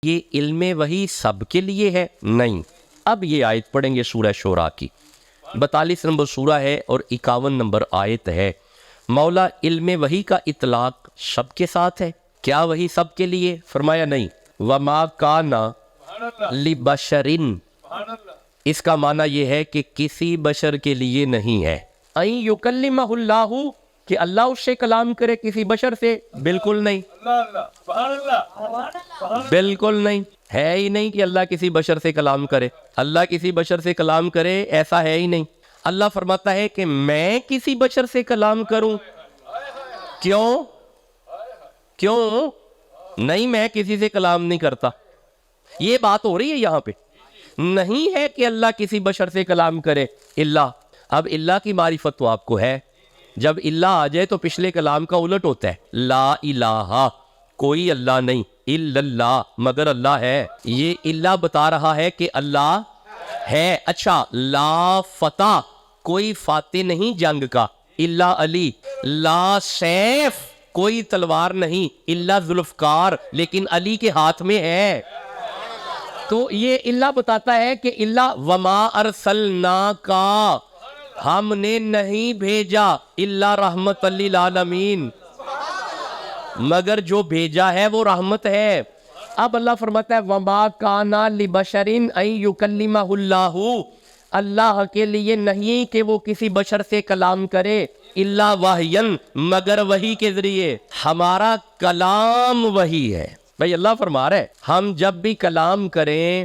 یہ علم وحی سب کے لیے ہے؟ نہیں۔ اب یہ آیت پڑھیں گے سورہ شعراء کی، 42 نمبر سورہ ہے اور 51 نمبر آیت ہے۔ مولا علم وحی کا اطلاق سب کے ساتھ ہے، کیا وحی سب کے لیے؟ فرمایا نہیں۔ وَمَا كَانَ لِبَشَرٍ، اس کا معنی یہ ہے کہ کسی بشر کے لیے نہیں ہے۔ اَن يُكَلِّمَهُ اللَّهُ، کہ اللہ اس سے کلام کرے کسی بشر سے؟ بالکل نہیں، بالکل نہیں، ہے ہی نہیں کہ اللہ کسی بشر سے کلام کرے۔ اللہ کسی بشر سے کلام کرے ایسا ہے ہی نہیں۔ اللہ فرماتا ہے کہ میں کسی بشر سے کلام کروں؟ کیوں؟ کیوں نہیں؟ میں کسی سے کلام نہیں کرتا، یہ بات ہو رہی ہے یہاں پہ۔ نہیں ہے کہ اللہ کسی بشر سے کلام کرے اللہ۔ اب اللہ کی معرفت تو آپ کو ہے، جب اللہ آ جائے تو پچھلے کلام کا الٹ ہوتا ہے۔ لا الہ، کوئی اللہ نہیں، الا اللہ، مگر اللہ ہے۔ یہ اللہ بتا رہا ہے کہ اللہ ہے۔ اچھا، لا فتح، کوئی فاتح نہیں جنگ کا، الا علی۔ لا سیف، کوئی تلوار نہیں، الا ذوالفقار، لیکن علی کے ہاتھ میں ہے۔ تو یہ اللہ بتاتا ہے کہ اللہ وما ارسلناک، ہم نے نہیں بھیجا الا رحمت للعالمین، مگر جو بھیجا ہے وہ رحمت ہے۔ اب اللہ فرماتا ہے وما کان لبشر ان یکلمہ اللہ، اللہ کے لیے نہیں کہ وہ کسی بشر سے کلام کرے، الا وحیا، مگر وحی کے ذریعے۔ ہمارا کلام وحی ہے۔ بھئی اللہ فرما رہے ہیں ہم جب بھی کلام کریں